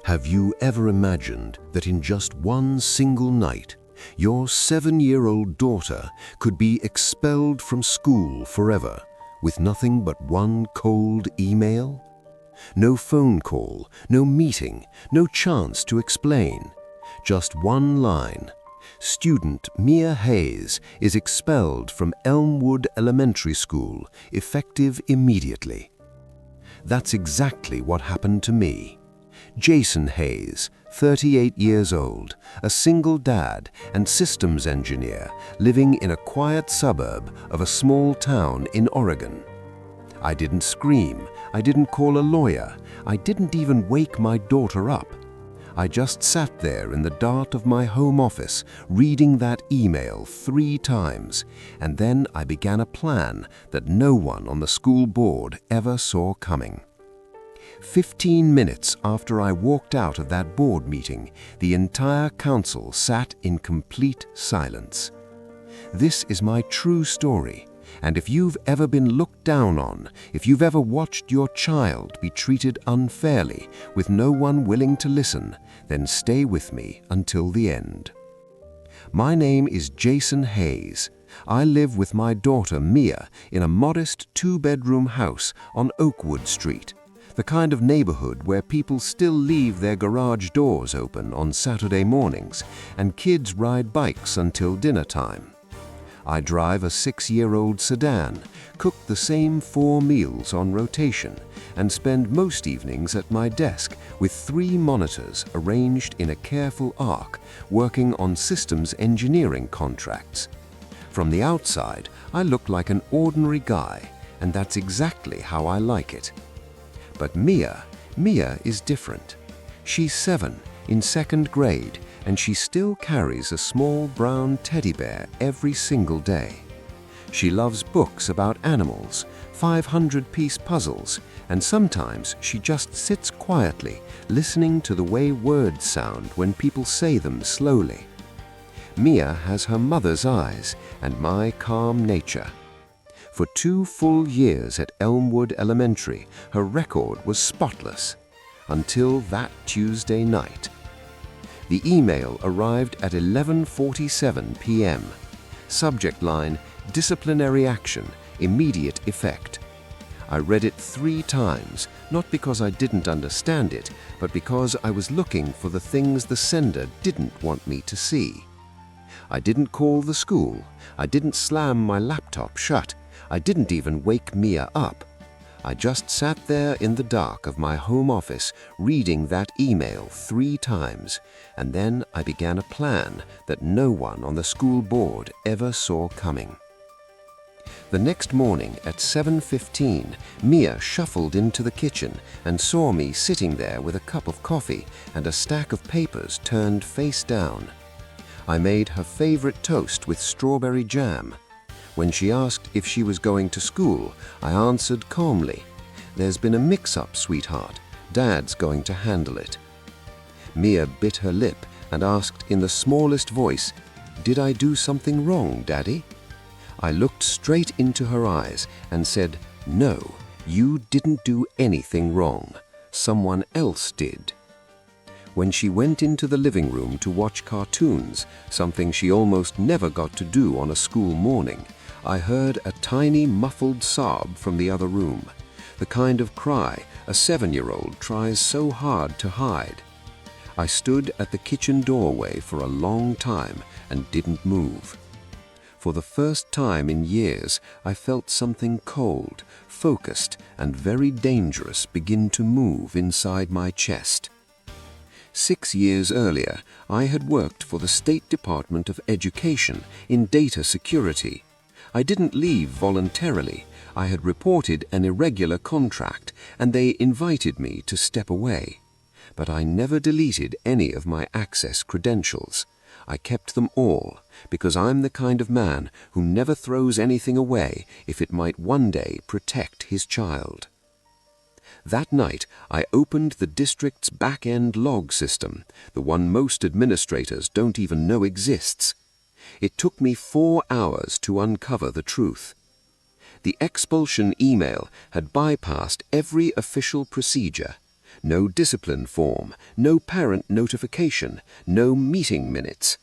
Have you ever imagined that in just one single night, your 7-year-old daughter could be expelled from school forever with nothing but one cold email? No phone call, no meeting, no chance to explain. Just one line. Student Mia Hayes is expelled from Elmwood Elementary School, effective immediately. That's exactly what happened to me. Jason Hayes, 38 years old, a single dad and systems engineer living in a quiet suburb of a small town in Oregon. I didn't scream, I didn't call a lawyer, I didn't even wake my daughter up. I just sat there in the dark of my home office reading that email 3 times, and then I began a plan that no one on the school board ever saw coming. 15 minutes after I walked out of that board meeting, the entire council sat in complete silence. This is my true story, and if you've ever been looked down on, if you've ever watched your child be treated unfairly with no one willing to listen, then stay with me until the end. My name is Jason Hayes. I live with my daughter Mia in a modest 2-bedroom house on Oakwood Street, the kind of neighborhood where people still leave their garage doors open on Saturday mornings and kids ride bikes until dinner time. I drive a 6-year-old sedan, cook the same 4 meals on rotation, and spend most evenings at my desk with 3 monitors arranged in a careful arc, working on systems engineering contracts. From the outside, I look like an ordinary guy, and that's exactly how I like it. But Mia is different. She's 7, in 2nd grade, and she still carries a small brown teddy bear every single day. She loves books about animals, 500-piece puzzles, and sometimes she just sits quietly, listening to the way words sound when people say them slowly. Mia has her mother's eyes and my calm nature. For 2 full years at Elmwood Elementary, her record was spotless, until that Tuesday night. The email arrived at 11:47 p.m. Subject line, disciplinary action, immediate effect. I read it 3 times, not because I didn't understand it, but because I was looking for the things the sender didn't want me to see. I didn't call the school. I didn't slam my laptop shut. I didn't even wake Mia up. I just sat there in the dark of my home office reading that email 3 times, and then I began a plan that no one on the school board ever saw coming. The next morning at 7:15, Mia shuffled into the kitchen and saw me sitting there with a cup of coffee and a stack of papers turned face down. I made her favorite toast with strawberry jam. When she asked if she was going to school, I answered calmly, "There's been a mix-up, sweetheart. Dad's going to handle it." Mia bit her lip and asked in the smallest voice, "Did I do something wrong, Daddy?" I looked straight into her eyes and said, "No, you didn't do anything wrong. Someone else did." When she went into the living room to watch cartoons, something she almost never got to do on a school morning, I heard a tiny muffled sob from the other room, the kind of cry a 7-year-old tries so hard to hide. I stood at the kitchen doorway for a long time and didn't move. For the first time in years, I felt something cold, focused, and very dangerous begin to move inside my chest. 6 years earlier, I had worked for the State Department of Education in data security. I didn't leave voluntarily. I had reported an irregular contract, and they invited me to step away. But I never deleted any of my access credentials. I kept them all, because I'm the kind of man who never throws anything away if it might one day protect his child. That night, I opened the district's back-end log system, the one most administrators don't even know exists. It took me 4 hours to uncover the truth. The expulsion email had bypassed every official procedure. No discipline form, no parent notification, no meeting minutes.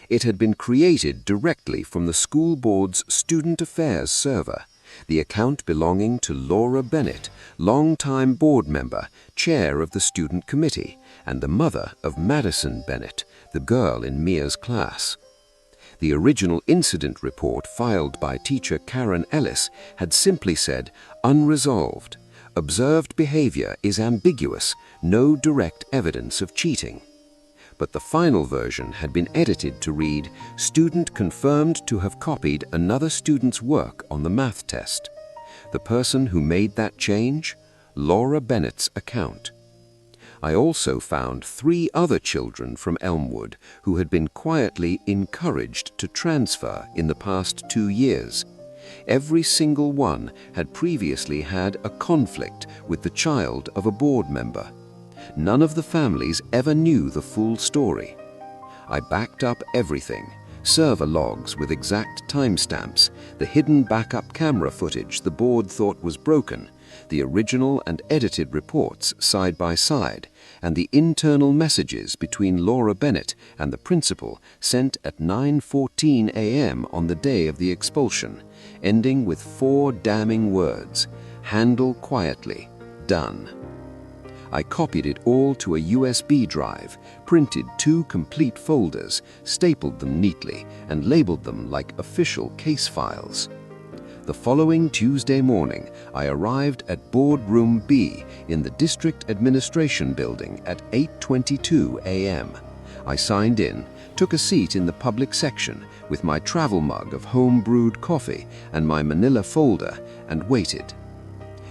It had been created directly from the school board's Student Affairs server, the account belonging to Laura Bennett, longtime board member, chair of the student committee, and the mother of Madison Bennett, the girl in Mia's class. The original incident report filed by teacher Karen Ellis had simply said, "Unresolved. Observed behavior is ambiguous, no direct evidence of cheating." But the final version had been edited to read, "Student confirmed to have copied another student's work on the math test." The person who made that change? Laura Bennett's account. I also found 3 other children from Elmwood who had been quietly encouraged to transfer in the past 2 years. Every single one had previously had a conflict with the child of a board member. None of the families ever knew the full story. I backed up everything: server logs with exact timestamps, the hidden backup camera footage the board thought was broken, the original and edited reports side by side, and the internal messages between Laura Bennett and the principal sent at 9:14 a.m. on the day of the expulsion, ending with 4 damning words: "Handle quietly. Done." I copied it all to a USB drive, printed 2 complete folders, stapled them neatly, and labeled them like official case files. The following Tuesday morning, I arrived at Boardroom B in the District Administration Building at 8:22 a.m. I signed in, took a seat in the public section with my travel mug of home-brewed coffee and my manila folder, and waited.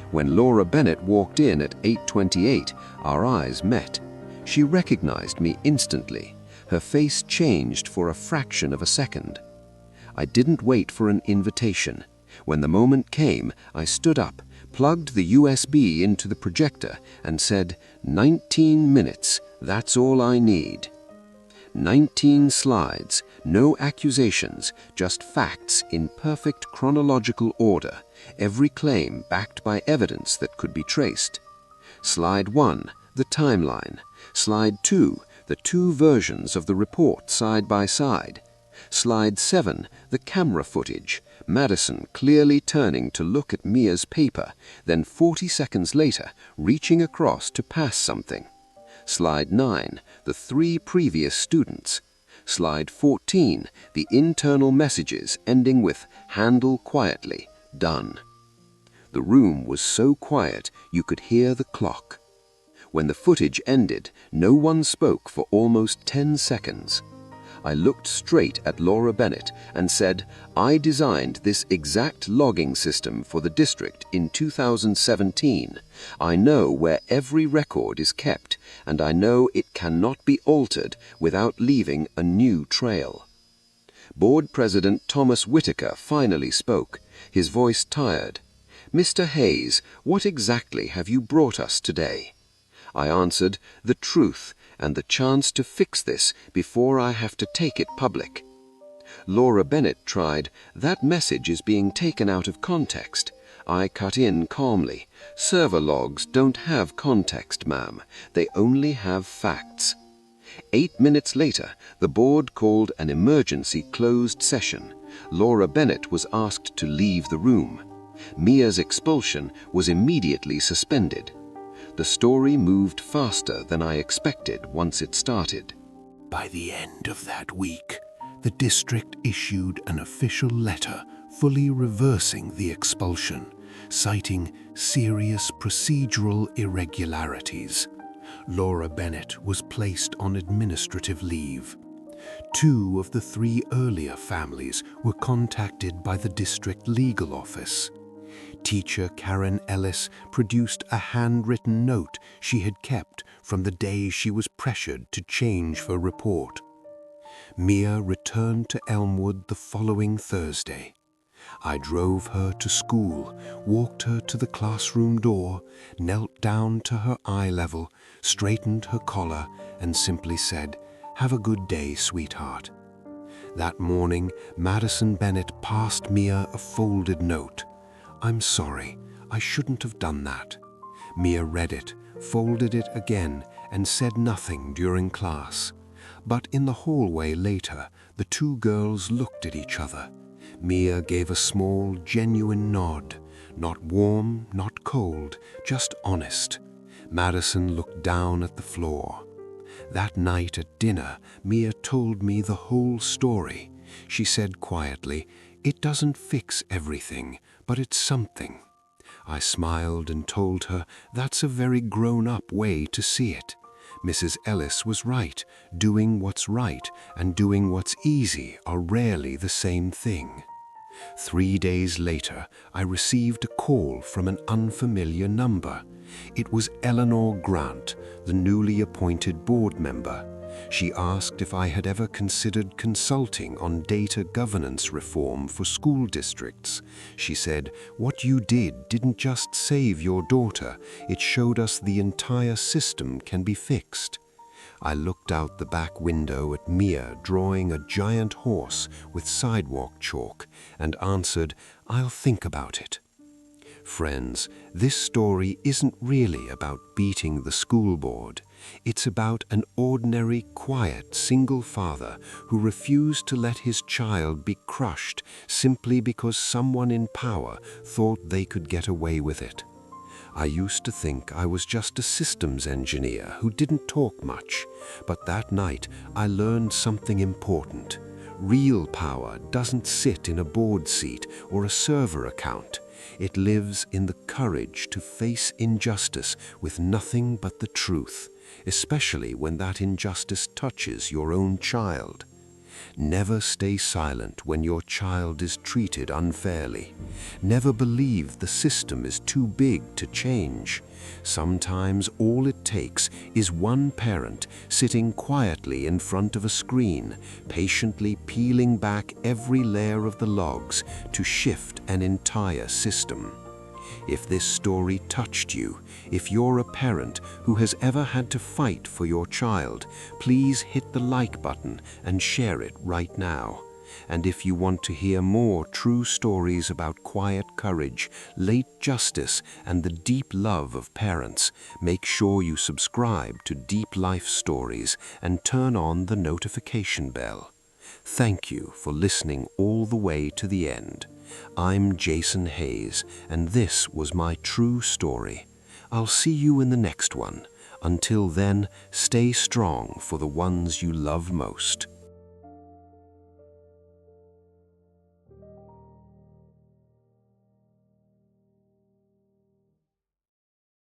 When Laura Bennett walked in at 8:28, our eyes met. She recognized me instantly. Her face changed for a fraction of a second. I didn't wait for an invitation. When the moment came, I stood up, plugged the USB into the projector, and said, "19 minutes, that's all I need." 19 slides, no accusations, just facts in perfect chronological order, every claim backed by evidence that could be traced. Slide 1, the timeline. Slide 2, the 2 versions of the report side by side. Slide 7, the camera footage, Madison clearly turning to look at Mia's paper, then 40 seconds later reaching across to pass something. Slide 9, the 3 previous students. Slide 14, the internal messages ending with "Handle quietly. Done." The room was so quiet you could hear the clock. When the footage ended, no one spoke for almost 10 seconds. I looked straight at Laura Bennett and said, "I designed this exact logging system for the district in 2017. I know where every record is kept, and I know it cannot be altered without leaving a new trail." Board President Thomas Whitaker finally spoke, his voice tired. "Mr. Hayes, what exactly have you brought us today?" I answered, "The truth and the chance to fix this before I have to take it public." Laura Bennett tried, "That message is being taken out of context." I cut in calmly, "Server logs don't have context, ma'am. They only have facts." 8 minutes later, the board called an emergency closed session. Laura Bennett was asked to leave the room. Mia's expulsion was immediately suspended. The story moved faster than I expected once it started. By the end of that week, the district issued an official letter fully reversing the expulsion, citing serious procedural irregularities. Laura Bennett was placed on administrative leave. 2 of the 3 earlier families were contacted by the district legal office. Teacher Karen Ellis produced a handwritten note she had kept from the day she was pressured to change her report. Mia returned to Elmwood the following Thursday. I drove her to school, walked her to the classroom door, knelt down to her eye level, straightened her collar, and simply said, "Have a good day, sweetheart." That morning, Madison Bennett passed Mia a folded note. "I'm sorry, I shouldn't have done that." Mia read it, folded it again, and said nothing during class. But in the hallway later, the two girls looked at each other. Mia gave a small, genuine nod, not warm, not cold, just honest. Madison looked down at the floor. That night at dinner, Mia told me the whole story. She said quietly, "It doesn't fix everything, but it's something." I smiled and told her that's a very grown-up way to see it. Mrs. Ellis was right. Doing what's right and doing what's easy are rarely the same thing. 3 days later, I received a call from an unfamiliar number. It was Eleanor Grant, the newly appointed board member. She asked if I had ever considered consulting on data governance reform for school districts. She said, "What you didn't just save your daughter, it showed us the entire system can be fixed." I looked out the back window at Mia drawing a giant horse with sidewalk chalk and answered, "I'll think about it." Friends, this story isn't really about beating the school board. It's about an ordinary, quiet, single father who refused to let his child be crushed simply because someone in power thought they could get away with it. I used to think I was just a systems engineer who didn't talk much, but that night I learned something important. Real power doesn't sit in a board seat or a server account. It lives in the courage to face injustice with nothing but the truth, especially when that injustice touches your own child. Never stay silent when your child is treated unfairly. Never believe the system is too big to change. Sometimes all it takes is one parent sitting quietly in front of a screen, patiently peeling back every layer of the logs to shift an entire system. If this story touched you, if you're a parent who has ever had to fight for your child, please hit the like button and share it right now. And if you want to hear more true stories about quiet courage, late justice, and the deep love of parents, make sure you subscribe to Deep Life Stories and turn on the notification bell. Thank you for listening all the way to the end. I'm Jason Hayes, and this was my true story. I'll see you in the next one. Until then, stay strong for the ones you love most.